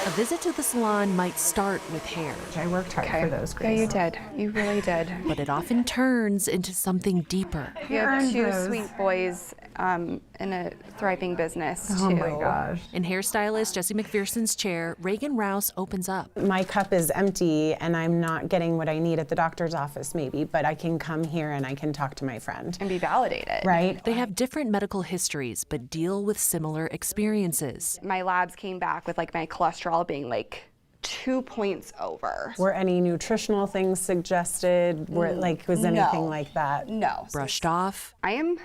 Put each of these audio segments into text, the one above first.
A visit to the salon might start with hair, I worked hard for those Yeah, you grades. did. You really did. but it often turns into something deeper. You have earned two those. sweet boys in a thriving business, too. Oh my gosh. In hairstylist Jessie McPherson's chair, Reagan Rouse opens up. My cup is empty and I'm not getting what I need at the doctor's office maybe, but I can come here and I can talk to my friend. And be validated. Right? They have different medical histories, but deal with similar experiences. My labs came back with like my cholesterol being like 2 points over. Were any nutritional things suggested? Was anything like that? No. Brushed off, I am,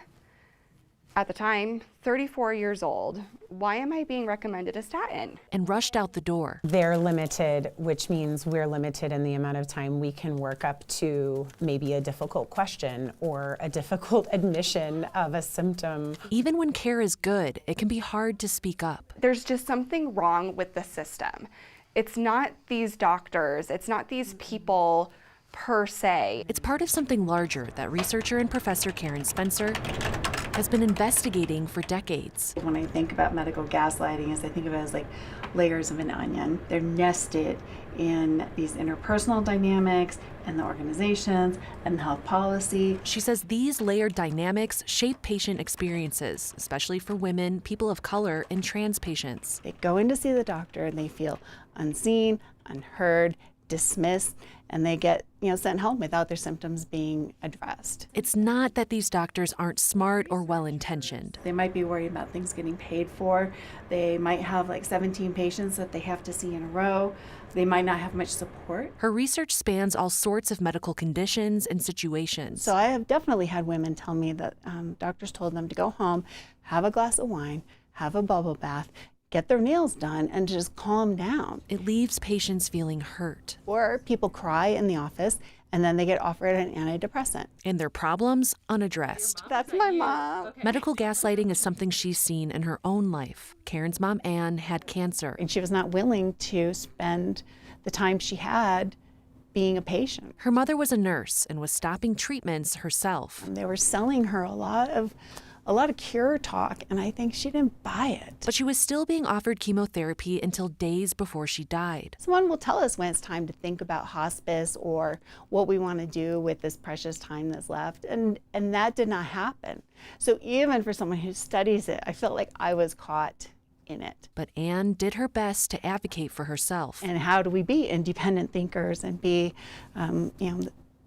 at the time, 34 years old. Why am I being recommended a statin? and rushed out the door. They're limited, which means we're limited in the amount of time we can work up to maybe a difficult question or a difficult admission of a symptom. Even when care is good, it can be hard to speak up. There's just something wrong with the system. It's not these doctors, it's not these people per se. It's part of something larger that researcher and Professor Karen Spencer has been investigating for decades. When I think about medical gaslighting, I think of it as like layers of an onion. They're nested in these interpersonal dynamics and the organizations and the health policy. She says these layered dynamics shape patient experiences, especially for women, people of color, and trans patients. They go in to see the doctor and they feel unseen, unheard, dismissed, and they get sent home without their symptoms being addressed. It's not that these doctors aren't smart or well-intentioned. They might be worried about things getting paid for. They might have like 17 patients that they have to see in a row. They might not have much support. Her research spans all sorts of medical conditions and situations. So I have definitely had women tell me that doctors told them to go home, have a glass of wine, have a bubble bath, get their nails done, and just calm down. It leaves patients feeling hurt. Or people cry in the office and then they get offered an antidepressant. And their problems unaddressed. That's my mom. Medical gaslighting is something she's seen in her own life. Karen's mom, Ann, had cancer. And she was not willing to spend the time she had being a patient. Her mother was a nurse and was stopping treatments herself. They were selling her a lot of cure talk, and I think she didn't buy it. But she was still being offered chemotherapy until days before she died. Someone will tell us when it's time to think about hospice or what we want to do with this precious time that's left, and that did not happen. So even for someone who studies it, I felt like I was caught in it. But Ann did her best to advocate for herself. And how do we be independent thinkers and be,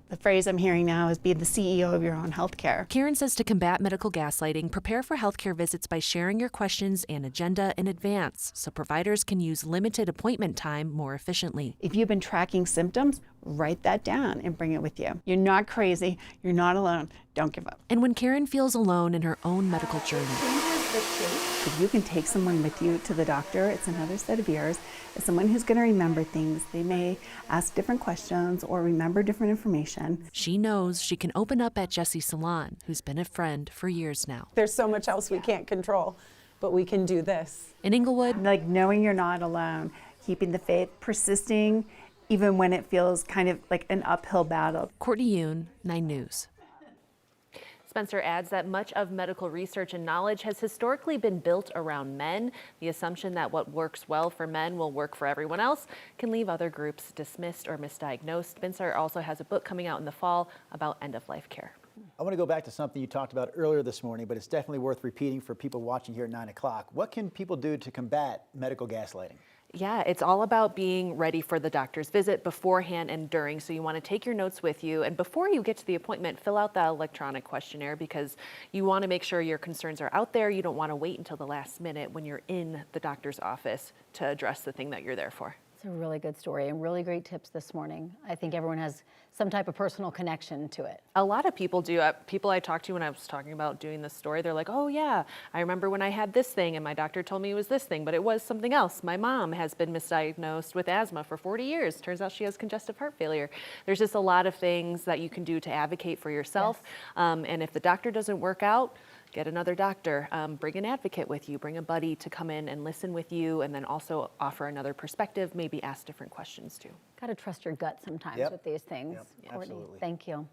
the phrase I'm hearing now is be the CEO of your own healthcare. Karen says to combat medical gaslighting, prepare for healthcare visits by sharing your questions and agenda in advance so providers can use limited appointment time more efficiently. If you've been tracking symptoms, write that down and bring it with you. You're not crazy. You're not alone. Don't give up. And when Karen feels alone in her own medical journey, If you can take someone with you to the doctor, it's another set of ears. It's someone who's going to remember things. They may ask different questions or remember different information. she knows she can open up at Jessie's salon, who's been a friend for years now. There's so much else we can't control, but we can do this. In Inglewood, Like knowing you're not alone, keeping the faith, persisting, even when it feels kind of like an uphill battle. Courtney Yoon, 9 News. Spencer adds that much of medical research and knowledge has historically been built around men. The assumption that what works well for men will work for everyone else can leave other groups dismissed or misdiagnosed. Spencer also has a book coming out in the fall about end-of-life care. I want to go back to something you talked about earlier this morning, but it's definitely worth repeating for people watching here at 9 o'clock. What can people do to combat medical gaslighting? Yeah, it's all about being ready for the doctor's visit beforehand and during. So you want to take your notes with you. And before you get to the appointment, fill out that electronic questionnaire because you want to make sure your concerns are out there. You don't want to wait until the last minute when you're in the doctor's office to address the thing that you're there for. It's a really good story and really great tips this morning. I think everyone has some type of personal connection to it. A lot of people do. People I talked to when I was talking about doing this story, they're like, oh yeah, I remember when I had this thing and my doctor told me it was this thing, but it was something else. My mom has been misdiagnosed with asthma for 40 years. Turns out she has congestive heart failure. There's just a lot of things that you can do to advocate for yourself. Yes. And if the doctor doesn't work out, get another doctor, bring an advocate with you, bring a buddy to come in and listen with you, and then also offer another perspective, maybe ask different questions too. Got to trust your gut sometimes with these things. Yep, Courtney, absolutely. thank you.